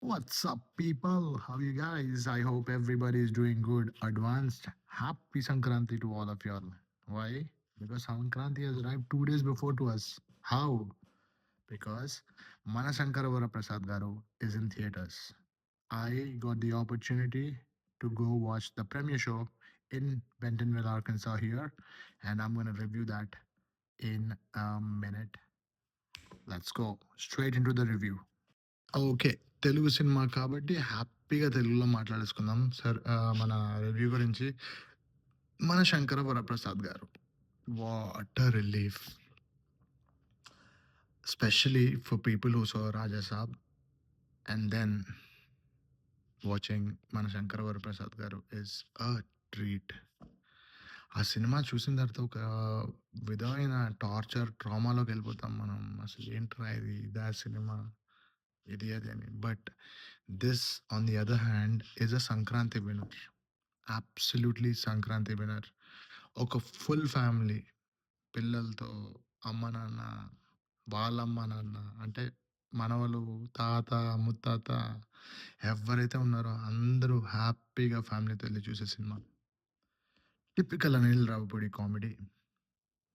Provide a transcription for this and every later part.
What's up, people? How you guys? I hope everybody is doing good. Advanced happy Sankranti to all of y'all. Why? Because Sankranti has arrived 2 days before to us. How? Because Manashankara Prasad Garu is in theaters. I got the opportunity to go watch the premiere show in Bentonville, Arkansas here, and I'm gonna review that in a minute. Let's go straight into the review. Okay. Telugu cinema కాబట్టి హ్యాపీగా తెలుగులో మాట్లాడేసుకుందాం. మన review గురించి. మన 'Shankara Varaprasad' garu. What a relief. Specially for people who saw 'Raja Saab' and then watching మన 'Shankara Varaprasad' garu is a treat. ఆ cinema చూసిన తర్వాత ఒక విధమైన టార్చర్, ట్రామాలోకెళ్ళిపోతాం మనం. అసలు ఏంట్రా ఇది? ఇదా సినిమా? ఇది అది అని. But this on the other hand is a Sankranti winner. Absolutely Sankranti winner. ఒక ఫుల్ ఫ్యామిలీ పిల్లలతో, అమ్మ, నాన్న, వాళ్ళమ్మ, నాన్న అంటే మనవలు, తాత, ముత్తాత ఎవ్వరైతే ఉన్నారో అందరూ హ్యాపీగా ఫ్యామిలీతో ఎళ్లి చూసే cinema. Typical Anil Ravipudi comedy.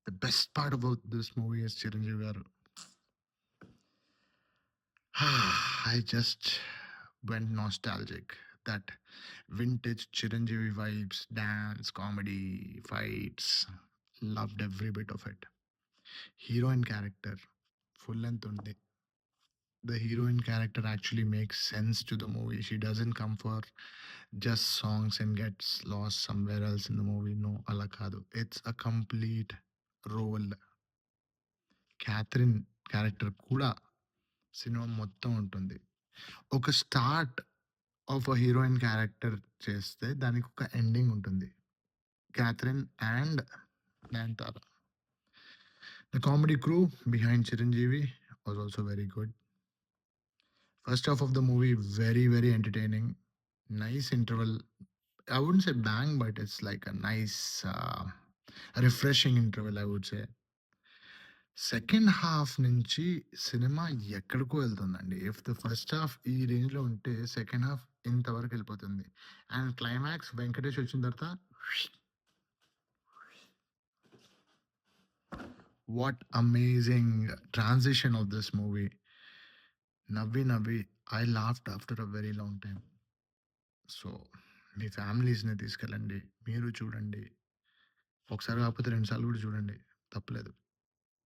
The best part about this movie is Chiranjeevi గారు. I just went nostalgic. That vintage Chiranjeevi vibes, dance, comedy, fights. Loved every bit of it. Heroine character, full length undi. The heroine character actually makes sense to the movie. She doesn't come for just songs and gets lost somewhere else in the movie. No, ala kaadu. It's a complete role. Catherine character కూడా cinema మొత్తం ఉంటుంది. ఒక start of a heroine character చేస్తే దానికి ఒక ending ఉంటుంది. Catherine and Nayanthara. The comedy crew behind Chiranjeevi was also very good. First half of the movie very very entertaining. Nice interval. I wouldn't say bang, but it's like a nice, refreshing interval, I would say. Second half నుంచి cinema ఎక్కడికో వెళ్తుందండి. If the first half ఈ రేంజ్‌లో ఉంటే, second half ఇంతవరకు వెళ్ళిపోతుంది. And climax Venkatesh వచ్చిన తర్వాత what amazing transition of this movie. నవ్వి నవ్వి I laughed after a very long time. So, మీ ఫ్యామిలీస్‌ని తీసుకెళ్ళండి. మీరు చూడండి. ఒకసారి కాకపోతే 2 సార్లు కూడా చూడండి. తప్పులేదు.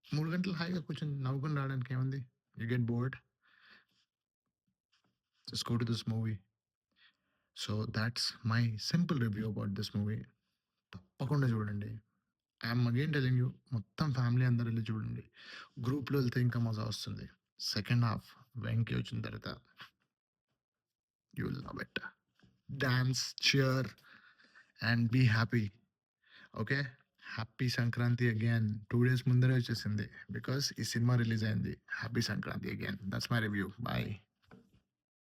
3 గంటలు హాయిగా కూర్చొని నవ్వుకొని రావడానికి ఏముంది? You get bored. Just go to this movie. So that's my simple review about this movie. తప్పకుండా చూడండి. ఐఎమ్ అగైన్ టెలింగ్ యూ, మొత్తం ఫ్యామిలీ అందరూ వెళ్ళి చూడండి. గ్రూప్‌లో వెళ్తే ఇంకా మజా వస్తుంది. సెకండ్ హాఫ్ వెంకీ వచ్చిన తర్వాత you will love it. Dance, cheer and be happy. Okay. Happy Sankranti again. 2 days ముందరే వచ్చేసింది. బికాస్ ఈ సినిమా రిలీజ్ అయింది. Happy Sankranti again. That's my review. Bye.